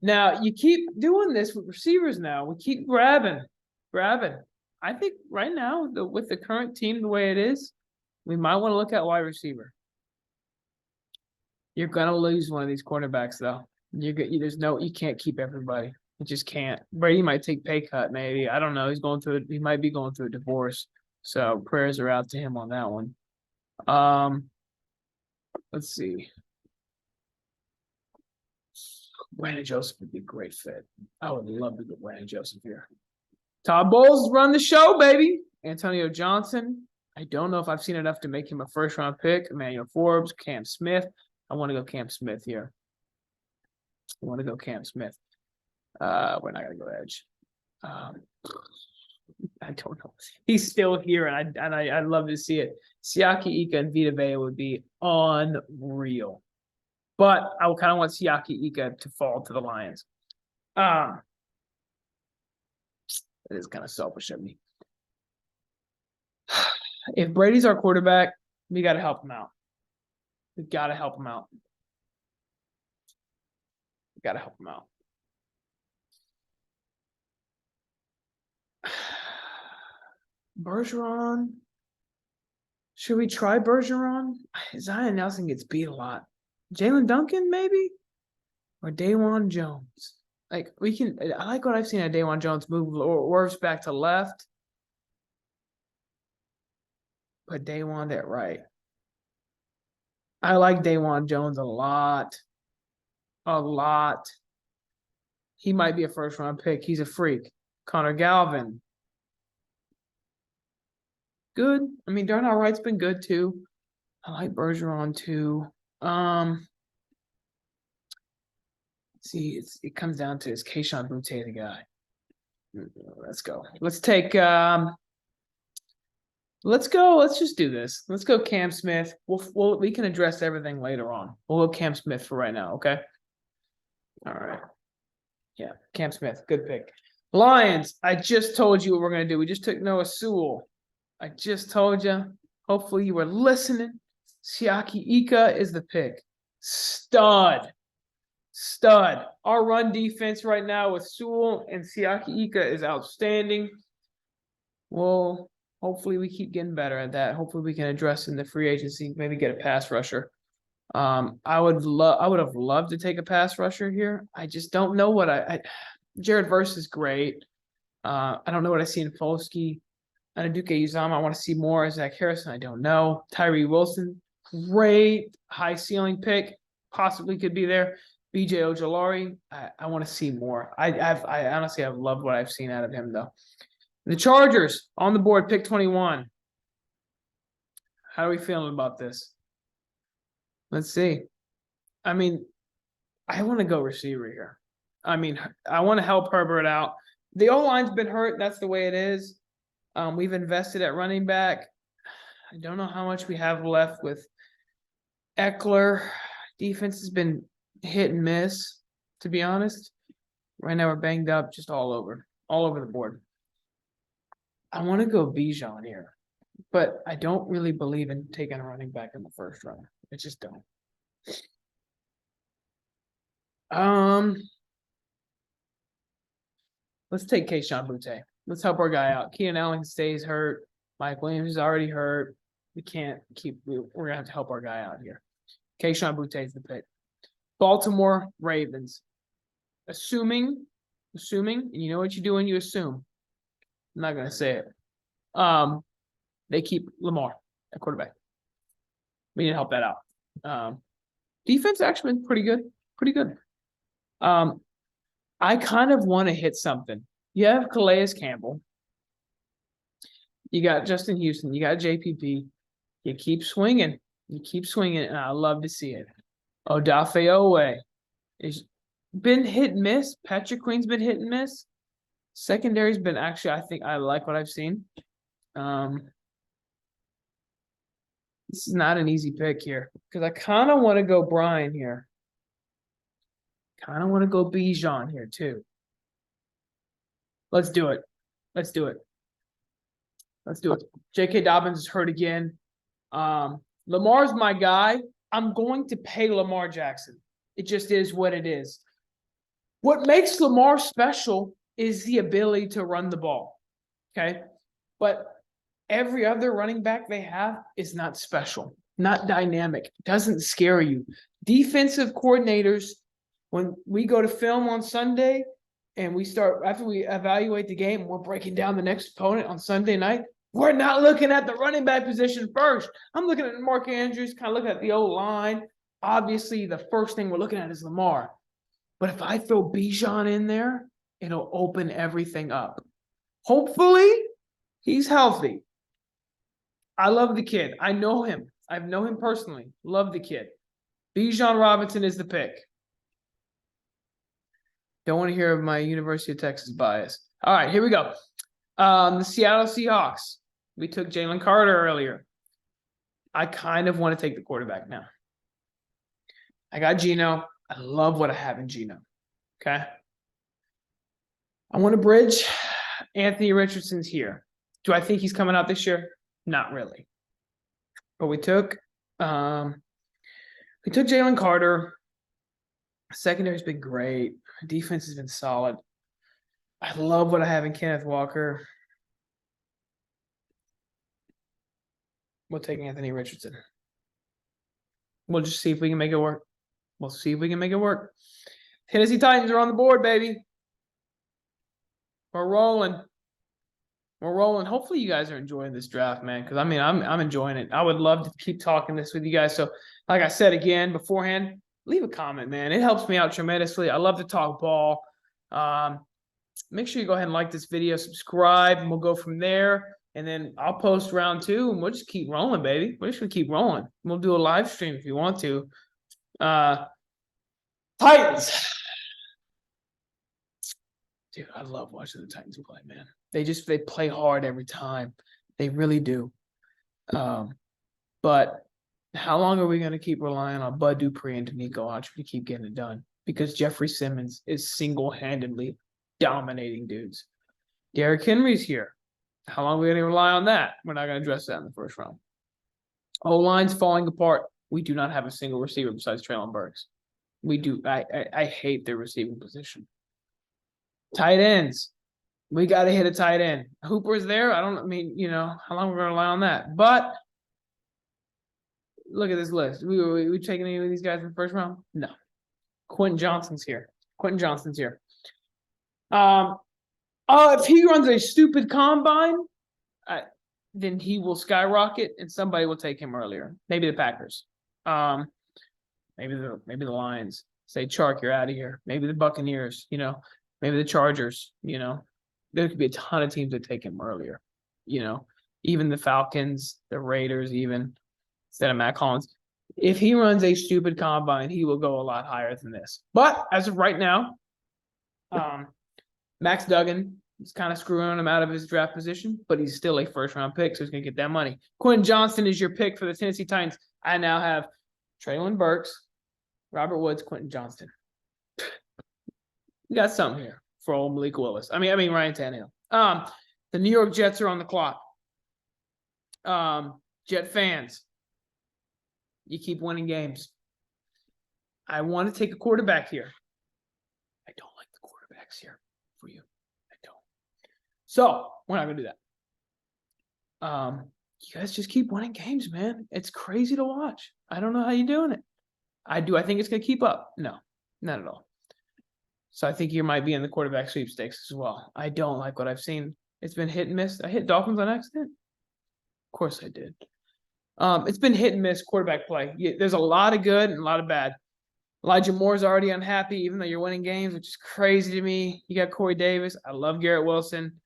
Now, you keep doing this with receivers now. We keep grabbing. I think right now, with the current team the way it is, we might want to look at wide receiver. You're going to lose one of these quarterbacks, though. You can't keep everybody. You just can't. Brady might take pay cut, maybe. I don't know. He might be going through a divorce. So prayers are out to him on that one. Let's see. Brandon Joseph would be a great fit. I would love to get Brandon Joseph here. Todd Bowles run the show, baby. Antonio Johnson. I don't know if I've seen enough to make him a first-round pick. Emmanuel Forbes, Cam Smith. I want to go Cam Smith here. We're not going to go edge. I don't know. He's still here, and I'd love to see it. Siaki Ika and Vita Vea would be unreal. But I kind of want Siaki Ika to fall to the Lions. It is kind of selfish of me. If Brady's our quarterback, we got to help him out. We got to help him out. We got to help him out. Bergeron. Should we try Bergeron? Zion Nelson gets beat a lot. Jalen Duncan, maybe? Or Dawan Jones. Like, I like what I've seen at Dawan Jones move Orv's back to left. Put Dawan at right. I like Dawan Jones a lot. A lot. He might be a first-round pick. He's a freak. Connor Galvin. Good. I mean, Darnell Wright's been good, too. I like Bergeron, too. See, it comes down to, is Keishon Butte the guy? Let's go. Let's take let's go. Let's just do this. Let's go Cam Smith. We can address everything later on. We'll go Cam Smith for right now, okay? All right. Yeah, Cam Smith. Good pick. Lions, I just told you what we're going to do. We just took Noah Sewell. I just told you. Hopefully you were listening. Siaki Ika is the pick. Stud. Our run defense right now with Sewell and Siaki Ika is outstanding. Well, hopefully we keep getting better at that. Hopefully we can address in the free agency, maybe get a pass rusher. I would have loved to take a pass rusher here. I just don't know what Jared Verse is great. I don't know what I see in Folsky. Anaduke Uzama, I want to see more. Zach Harrison, I don't know. Tyree Wilson, great high ceiling pick, possibly could be there. BJ Ojolari, I want to see more. I honestly have loved what I've seen out of him, though. The Chargers on the board, pick 21. How are we feeling about this? Let's see. I mean, I want to go receiver here. I mean, I want to help Herbert out. The O-line's been hurt. That's the way it is. We've invested at running back. I don't know how much we have left with Eckler. Defense has been hit and miss, to be honest. Right now we're banged up just all over the board. I want to go Bijan here, but I don't really believe in taking a running back in the first round. I just don't. Let's take Keishon Butte. Let's help our guy out. Keenan Allen stays hurt. Mike Williams is already hurt. We can't keep. We're gonna have to help our guy out here. Keishon Butte is the pick. Baltimore Ravens. Assuming, and you know what you do when you assume. I'm not gonna say it. They keep Lamar at quarterback. We need to help that out. Defense actually been pretty good. I kind of want to hit something. You have Calais Campbell. You got Justin Houston. You got JPP. You keep swinging. And I love to see it. Odafe Owe has been hit and miss. Patrick Queen's been hit and miss. Secondary's been actually, I think I like what I've seen. This is not an easy pick here because I kind of want to go Brian here. Kind of want to go Bijan here too. Let's do it. J.K. Dobbins is hurt again. Lamar's my guy. I'm going to pay Lamar Jackson. It just is what it is. What makes Lamar special is the ability to run the ball. Okay? But every other running back they have is not special, not dynamic, doesn't scare you. Defensive coordinators, when we go to film on Sunday and after we evaluate the game, we're breaking down the next opponent on Sunday night, we're not looking at the running back position first. I'm looking at Mark Andrews, kind of looking at the O-line. Obviously, the first thing we're looking at is Lamar. But if I throw Bijan in there, it'll open everything up. Hopefully, he's healthy. I love the kid. I know him. I know him personally. Love the kid. Bijan Robinson is the pick. Don't want to hear of my University of Texas bias. All right, here we go. The Seattle Seahawks. We took Jalen Carter earlier. I kind of want to take the quarterback now. I got Geno. I love what I have in Geno. Okay. I want to bridge. Anthony Richardson's here. Do I think he's coming out this year? Not really. But we took Jalen Carter. Secondary's been great. Defense has been solid. I love what I have in Kenneth Walker. We'll take Anthony Richardson. We'll just see if we can make it work. We'll see if we can make it work. Tennessee Titans are on the board, baby. We're rolling. We're rolling. Hopefully you guys are enjoying this draft, man, because, I mean, I'm enjoying it. I would love to keep talking this with you guys. So, like I said again beforehand, leave a comment, man. It helps me out tremendously. I love to talk ball. Make sure you go ahead and like this video, subscribe, and we'll go from there. And then I'll post round 2, and we'll just keep rolling, baby. We're just going to keep rolling. We'll do a live stream if you want to. Titans. Dude, I love watching the Titans play, man. They play hard every time. They really do. But how long are we going to keep relying on Bud Dupree and D'Amico Autry to keep getting it done? Because Jeffrey Simmons is single-handedly dominating dudes. Derrick Henry's here. How long are we going to rely on that? We're not going to address that in the first round. O-line's falling apart. We do not have a single receiver besides Treylon Burks. We do. I hate their receiving position. Tight ends. We got to hit a tight end. Hooper's there. how long we're going to rely on that? But look at this list. We taking any of these guys in the first round? No. Quentin Johnston's here. If he runs a stupid combine, then he will skyrocket, and somebody will take him earlier. Maybe the Packers. Maybe the Lions. Say, Chark, you're out of here. Maybe the Buccaneers. Maybe the Chargers. There could be a ton of teams that take him earlier. Even the Falcons, the Raiders, even instead of Matt Collins. If he runs a stupid combine, he will go a lot higher than this. But as of right now, Max Duggan is kind of screwing him out of his draft position, but he's still a first-round pick, so he's going to get that money. Quinn Johnston is your pick for the Tennessee Titans. I now have Treylon Burks, Robert Woods, Quentin Johnston. You got something here for old Malik Willis. I mean Ryan Tannehill. The New York Jets are on the clock. Jet fans, you keep winning games. I want to take a quarterback here. I don't like the quarterbacks here for you. I don't. So we're not going to do that. You guys just keep winning games, man. It's crazy to watch. I don't know how you're doing it. I think it's going to keep up. No, not at all. So I think you might be in the quarterback sweepstakes as well. I don't like what I've seen. It's been hit and miss. I hit Dolphins on accident. Of course I did. It's been hit and miss quarterback play. There's a lot of good and a lot of bad. Elijah Moore's already unhappy, even though you're winning games, which is crazy to me. You got Corey Davis. I love Garrett Wilson.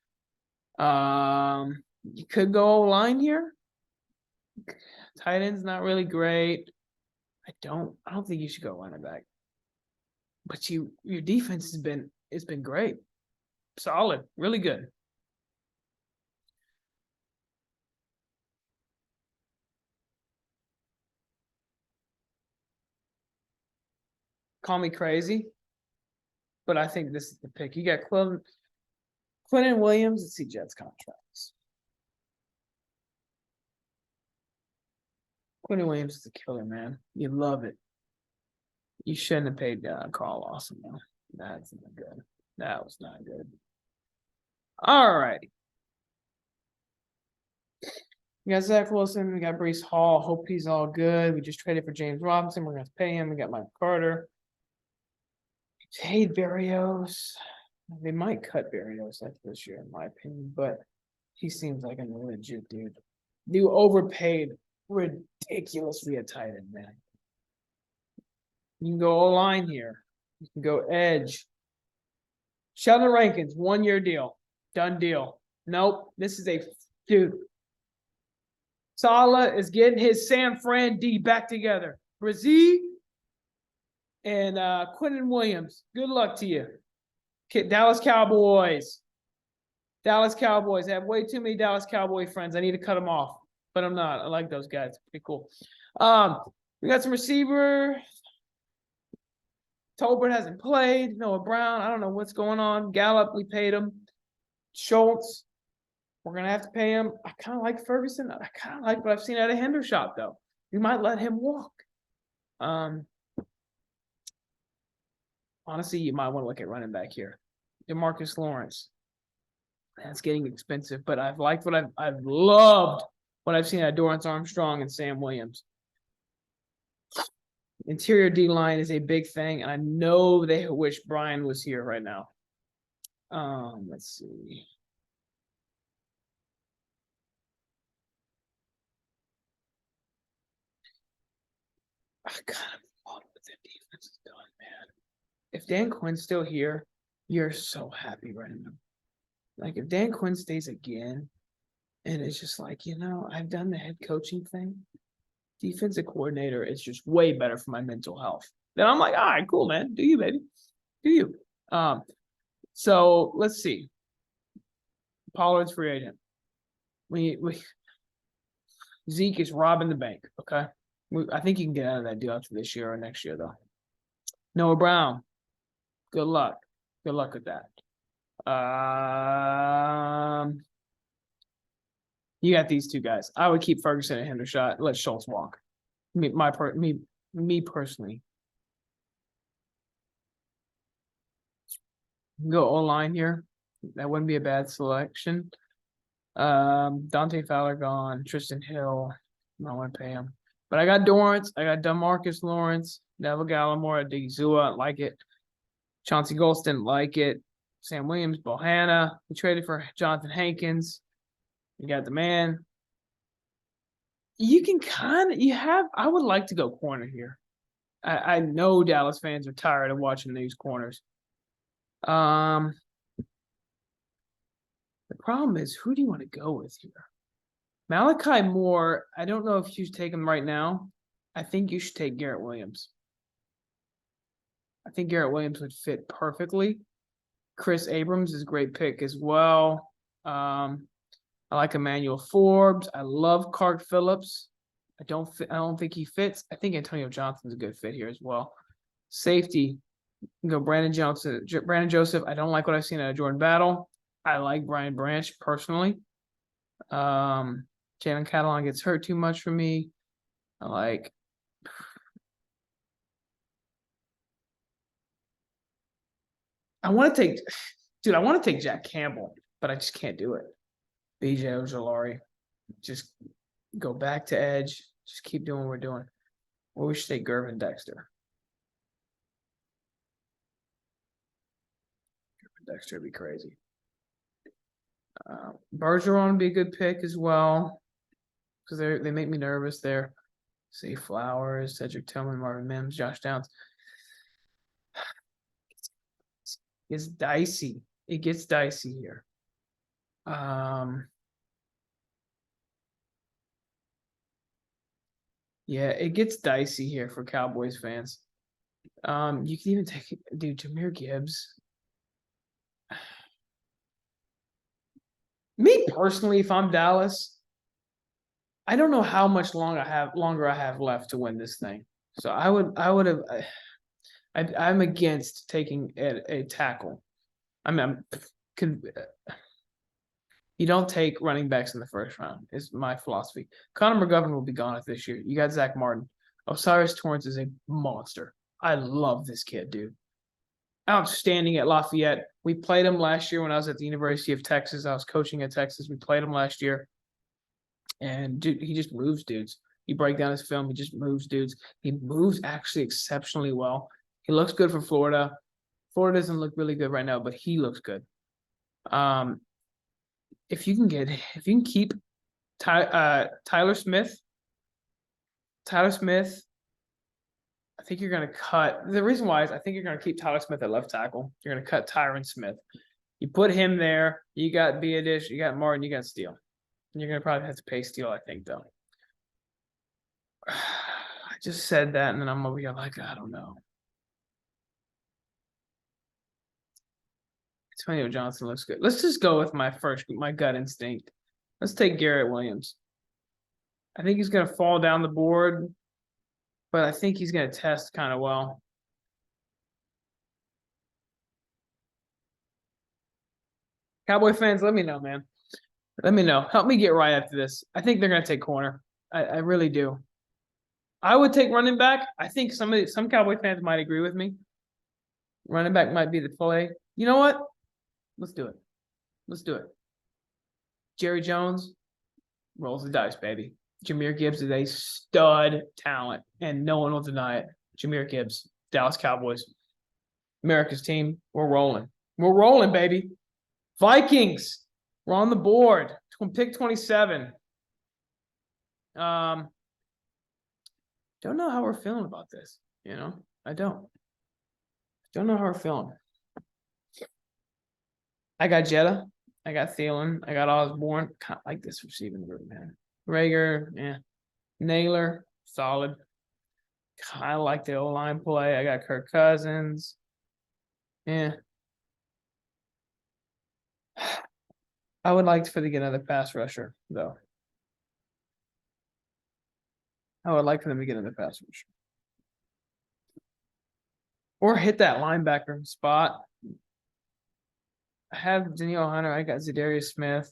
You could go line here. Tight end's not really great. I don't think you should go running back. But your defense has been great. Solid. Really good. Call me crazy, but I think this is the pick. You got Quentin Williams. Let's see Jets contracts. Quentin Williams is a killer, man. You love it. You shouldn't have paid Carl Lawson, though. That's not good. That was not good. All right. We got Zach Wilson. We got Breece Hall. Hope he's all good. We just traded for James Robinson. We're going to pay him. We got Mike Carter. Paid Berrios. They might cut Berrios after this year, in my opinion, but he seems like a legit dude. You overpaid ridiculously a tight end, man. You can go O-line here. You can go edge. Sheldon Rankins, 1-year deal. Done deal. Nope. This is a dude. Saleh is getting his San Fran D back together. Brazil and Quinn Williams. Good luck to you. Dallas Cowboys. Dallas Cowboys. I have way too many Dallas Cowboy friends. I need to cut them off, but I'm not. I like those guys. Pretty cool. We got some receiver. Tolbert hasn't played. Noah Brown. I don't know what's going on. Gallup, we paid him. Schultz, we're gonna have to pay him. I kind of like Ferguson. I kind of like what I've seen out of Hendershot, though. We might let him walk. Honestly, you might want to look at running back here. DeMarcus Lawrence. That's getting expensive, but I've liked what I've loved what I've seen out of Dorrance Armstrong and Sam Williams. Interior D line is a big thing, and I know they wish Brian was here right now. Let's see. I kind of love what the defense has done, man. If Dan Quinn's still here, you're so happy right now. Like, if Dan Quinn stays again, and it's just like, I've done the head coaching thing. Defensive coordinator is just way better for my mental health. Then I'm like, all right, cool, man. Do you, baby? Do you? So let's see. Pollard's free agent. Zeke is robbing the bank. Okay, I think you can get out of that deal after this year or next year, though. Noah Brown. Good luck. Good luck with that. You got these two guys. I would keep Ferguson and Hendershot. Let Schultz walk. Me personally. Go O-line here. That wouldn't be a bad selection. Dante Fowler gone. Tristan Hill. I want to pay him. But I got Dorrance. I got DeMarcus Lawrence. Neville Gallimore. Digizua. Like it. Chauncey Golston. Like it. Sam Williams. Bohanna. We traded for Jonathan Hankins. You got the man. You can I would like to go corner here. I know Dallas fans are tired of watching these corners. The problem is, who do you want to go with here? Malachi Moore, I don't know if you should take him right now. I think you should take Garrett Williams. I think Garrett Williams would fit perfectly. Chris Abrams is a great pick as well. I like Emmanuel Forbes. I love Clark Phillips. I don't think he fits. I think Antonio Johnson's a good fit here as well. Safety, go Brandon Joseph. I don't like what I've seen out of Jordan Battle. I like Brian Branch personally. Jalen Catalon gets hurt too much for me. I want to take Jack Campbell, but I just can't do it. BJ Ojolari, just go back to edge. Just keep doing what we're doing. Or we should take Gervin Dexter. Gervin Dexter would be crazy. Bergeron would be a good pick as well, because they make me nervous there. See Flowers, Cedric Tillman, Marvin Mims, Josh Downs. It's dicey. It gets dicey here. Yeah, it gets dicey here for Cowboys fans. You can even take Jahmyr Gibbs. Me personally, if I'm Dallas, I don't know how much longer I have left to win this thing. So I'm against taking a tackle. You don't take running backs in the first round, is my philosophy. Connor McGovern will be gone this year. You got Zach Martin. Osiris Torrance is a monster. I love this kid, dude. Outstanding at Lafayette. We played him last year when I was at the University of Texas. I was coaching at Texas. We played him last year. And dude, he just moves dudes. You break down his film, he just moves dudes. He moves actually exceptionally well. He looks good for Florida. Florida doesn't look really good right now, but he looks good. If you can keep Tyler Smith, I think you're going to cut. The reason why is I think you're going to keep Tyler Smith at left tackle. You're going to cut Tyron Smith. You put him there. You got Biadish, you got Martin, you got Steele. You're going to probably have to pay Steele, I think, though. I just said that, and then I'm over here like, I don't know. Antonio Johnson looks good. Let's just go with my gut instinct. Let's take Garrett Williams. I think he's going to fall down the board, but I think he's going to test kind of well. Cowboy fans, let me know, man. Let me know. Help me get right after this. I think they're going to take corner. I really do. I would take running back. I think some Cowboy fans might agree with me. Running back might be the play. You know what? Let's do it. Let's do it. Jerry Jones rolls the dice, baby. Jahmyr Gibbs is a stud talent, and no one will deny it. Jahmyr Gibbs, Dallas Cowboys, America's team. We're rolling. We're rolling, baby. Vikings. We're on the board. Pick 27. Don't know how we're feeling about this. You know, I don't know how we're feeling. I got Jetta. I got Thielen. I got Osborne. Kind of like this receiving group, man. Rager, yeah. Naylor, solid. Kind of like the O-line play. I got Kirk Cousins. Yeah. I would like for to get another pass rusher, though. I would like for them to get another pass rusher. Or hit that linebacker spot. I have Danielle Hunter. I got Zadarius Smith.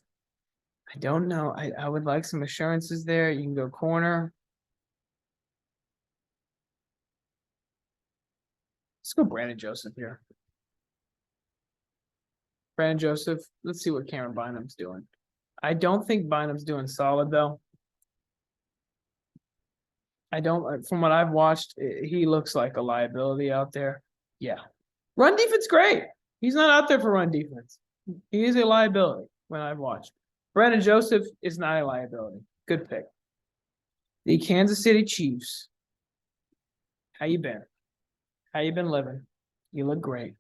I don't know. I would like some assurances there. You can go corner. Let's go Brandon Joseph here. Brandon Joseph. Let's see what Cameron Bynum's doing. I don't think Bynum's doing solid, though. I don't. From what I've watched, he looks like a liability out there. Yeah. Run defense, great. He's not out there for run defense. He is a liability when I've watched. Brandon Joseph is not a liability. Good pick. The Kansas City Chiefs. How you been? How you been living? You look great.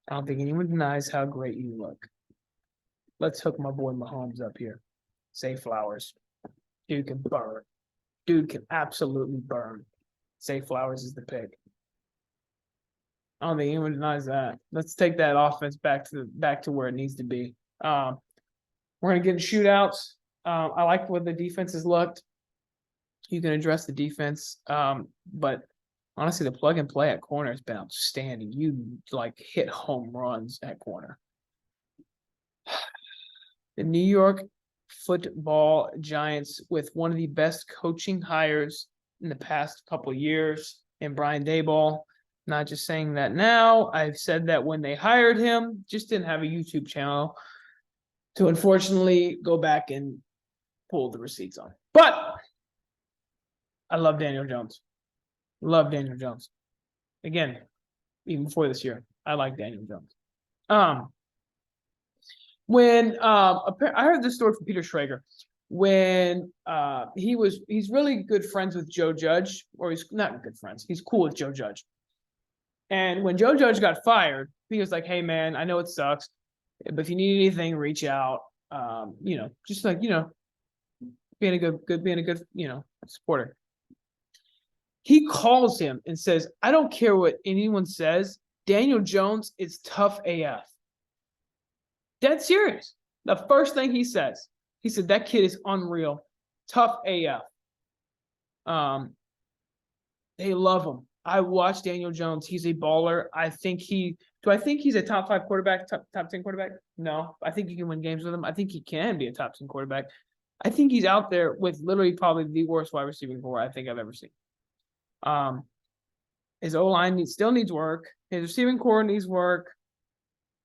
I don't think anyone denies how great you look. Let's hook my boy Mahomes up here. Say Flowers. Dude can burn. Dude can absolutely burn. Say Flowers is the pick. I don't think anyone denies that. Let's take that offense back to where it needs to be. We're gonna get in shootouts. I like what the defenses looked. You can address the defense, but honestly, the plug and play at corner has been outstanding. You like hit home runs at corner. The New York Football Giants with one of the best coaching hires in the past couple of years in Brian Daboll. Not just saying that now. I've said that when they hired him, just didn't have a YouTube channel to unfortunately go back and pull the receipts on. But I love Daniel Jones. Love Daniel Jones. Again, even before this year, I like Daniel Jones. When I heard this story from Peter Schrager, when he's really good friends with Joe Judge, or he's not good friends. He's cool with Joe Judge. And when Joe Judge got fired, he was like, "Hey man, I know it sucks, but if you need anything, reach out." Just like being a good supporter. He calls him and says, "I don't care what anyone says. Daniel Jones is tough AF." Dead serious. The first thing he says, he said, "That kid is unreal, tough AF." They love him. I watched Daniel Jones. He's a baller. I think he's a top 5 quarterback, top 10 quarterback? No. I think you can win games with him. I think he can be a top 10 quarterback. I think he's out there with literally probably the worst wide receiving core I think I've ever seen. His O-line still needs work. His receiving core needs work.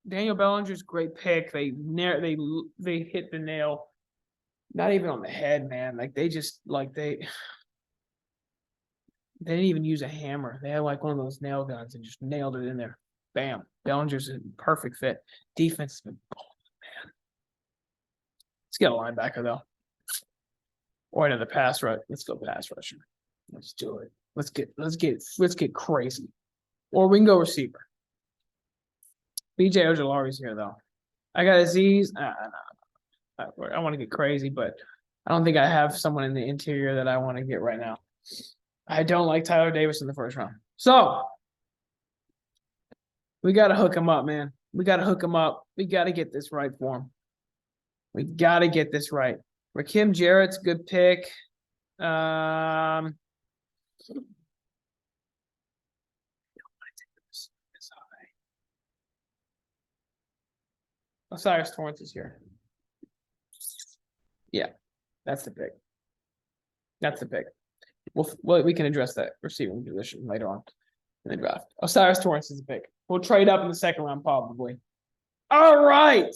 Daniel Bellinger's great pick. They hit the nail, not even on the head, man. Like they didn't even use a hammer. They had like one of those nail guns and just nailed it in there. Bam. Bellinger's a perfect fit. Defense has been man. Let's get a linebacker though. Or another pass rush. Let's go pass rusher. Let's do it. Let's get crazy. Or we can go receiver. BJ Ojolari's here though. I got Aziz. I want to get crazy, but I don't think I have someone in the interior that I want to get right now. I don't like Tyler Davis in the first round. So we got to hook him up, man. We got to hook him up. We got to get this right for him. We got to get this right. Rakim Jarrett's good pick. Osiris Torrance is here. Yeah, that's the pick. That's the pick. We can address that receiving position later on in the draft. Osiris Torrance is the pick. We'll trade up in the second round probably. All right.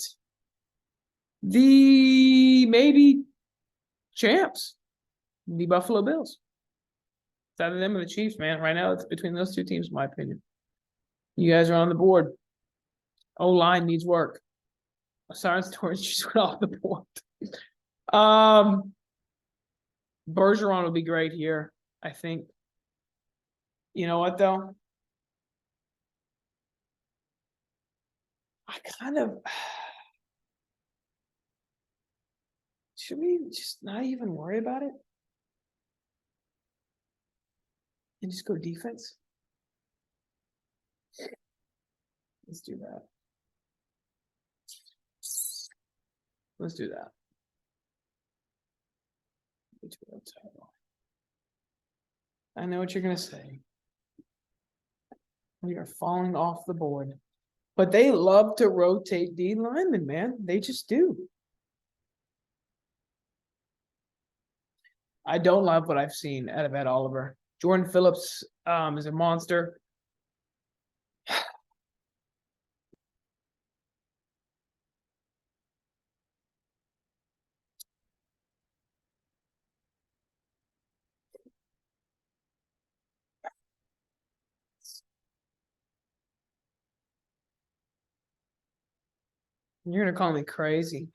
The maybe champs, the Buffalo Bills. It's either them or the Chiefs, man. Right now, it's between those two teams, in my opinion. You guys are on the board. O-line needs work. Osiris Torrance just went off the board. Bergeron will be great here, I think. You know what, though? I kind of... Should we just not even worry about it? And just go defense? Let's do that. Let's do that. I know what you're going to say. We are falling off the board. But they love to rotate D linemen, man. They just do. I don't love what I've seen out of Ed Oliver. Jordan Phillips is a monster. You're going to call me crazy.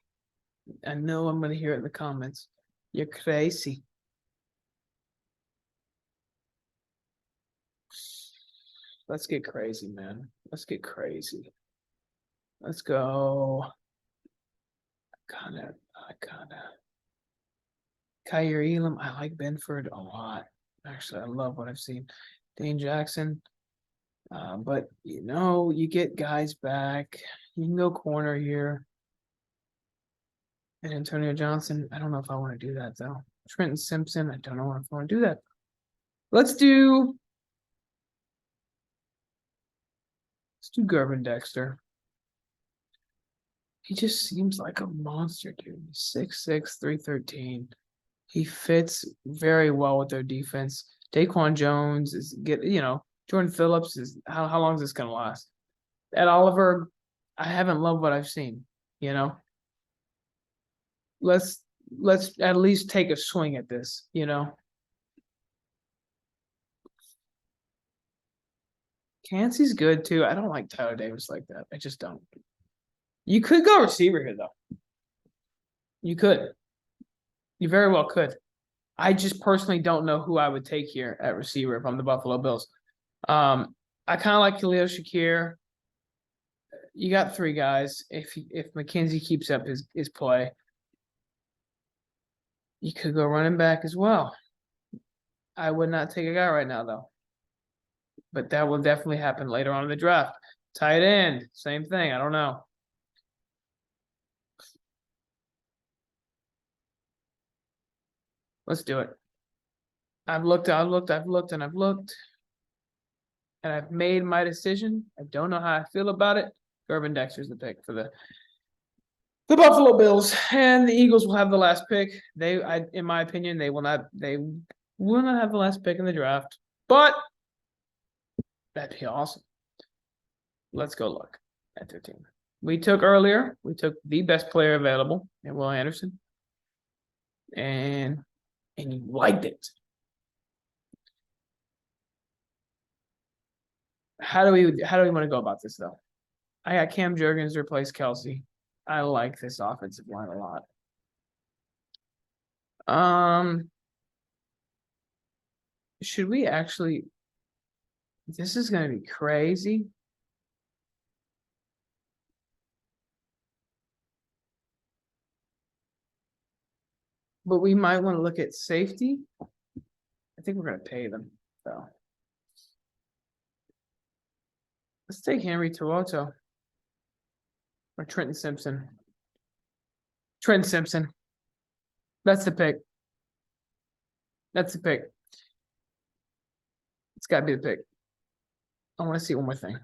I know I'm going to hear it in the comments. You're crazy. Let's get crazy, man. Let's get crazy. Let's go. I Kyer Elam. I like Benford a lot. Actually, I love what I've seen. Dane Jackson. But, you get guys back. You can go corner here. And Antonio Johnson. I don't know if I want to do that, though. Trenton Simpson. I don't know if I want to do that. Let's do Gervin Dexter. He just seems like a monster, dude. 6'6", 313. He fits very well with their defense. Daquan Jones is Jordan Phillips is how long is this gonna last? Ed Oliver, I haven't loved what I've seen, Let's at least take a swing at this, Cansey's good too. I don't like Tyler Davis like that. I just don't. You could go receiver here, though. You could. You very well could. I just personally don't know who I would take here at receiver if I'm the Buffalo Bills. I kind of like Khalil Shakir. You got three guys. If McKenzie keeps up his play, you could go running back as well. I would not take a guy right now, though. But that will definitely happen later on in the draft. Tight end, same thing. I don't know. Let's do it. I've looked, and I've made my decision. I don't know how I feel about it. Gervin Dexter's the pick for the Buffalo Bills, and the Eagles will have the last pick. In my opinion, they will not have the last pick in the draft. But that'd be awesome. Let's go look at their team. We took the best player available, and Will Anderson, and you liked it. How do we want to go about this, though? I got Cam Jurgens to replace Kelsey. I like this offensive line a lot. should we actually? This is gonna be crazy. But we might want to look at safety. I think we're gonna pay them, so. Let's take Henry Tuoto. Or Trenton Simpson. Trenton Simpson. That's the pick. That's the pick. It's gotta be the pick. I want to see one more thing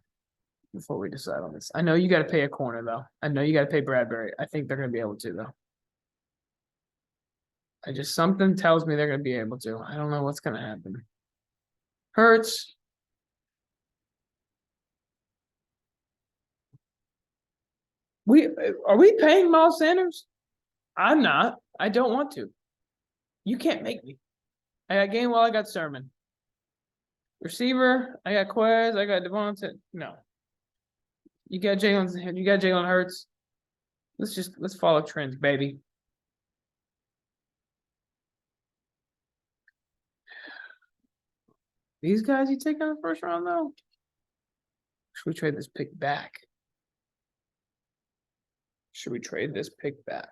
before we decide on this. I know you gotta pay a corner though. I know you gotta pay Bradbury. I think they're gonna be able to though. Something tells me they're gonna be able to. I don't know what's gonna happen. Hurts. Are we paying Miles Sanders? I'm not. I don't want to. You can't make me. I got Gainwell, I got Sermon. Receiver, I got Quez, I got Devontae. No. You got Jalen Hurts. Let's follow trends, baby. These guys you take on the first round though? Should we trade this pick back? Should we trade this pick back?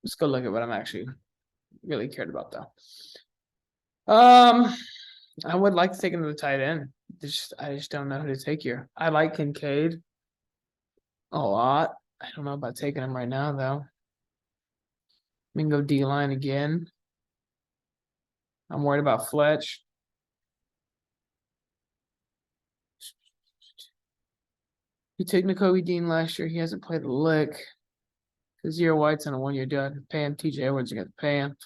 Let's go look at what I'm actually really cared about though. I would like to take another tight end. I just don't know who to take here. I like Kincaid a lot. I don't know about taking him right now though. We can go D-line again. I'm worried about Fletch. You took Nakobe Dean last year. He hasn't played a lick. Kazir White's on a 1-year deal. I have to pay him. TJ Edwards, you got to pay him.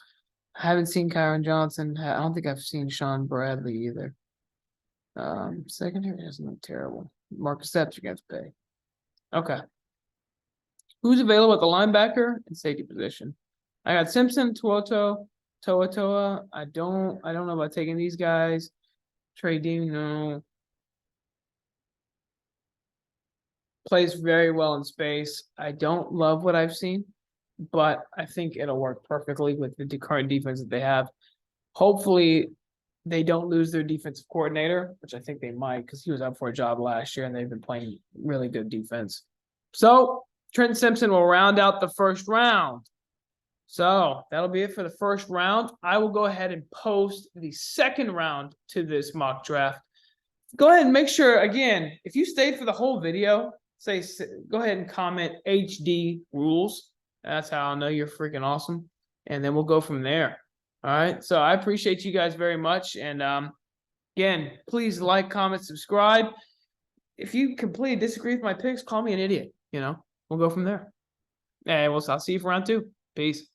I haven't seen Kyron Johnson. I don't think I've seen Sean Bradley either. Secondary isn't look terrible. Marcus Epps, you got to pay. Okay. Who's available at the linebacker and safety position? I got Simpson, Tuoto, Toa. I don't know about taking these guys. Trey Dean, no. Plays very well in space. I don't love what I've seen, but I think it'll work perfectly with the current defense that they have. Hopefully, they don't lose their defensive coordinator, which I think they might because he was up for a job last year and they've been playing really good defense. So, Trent Simpson will round out the first round. So, that'll be it for the first round. I will go ahead and post the second round to this mock draft. Go ahead and make sure, again, if you stayed for the whole video, go ahead and comment HD rules. That's how I'll know you're freaking awesome. And then we'll go from there. All right. So I appreciate you guys very much. And again, please like, comment, subscribe. If you completely disagree with my picks, call me an idiot. We'll go from there. And I'll see you for round 2. Peace.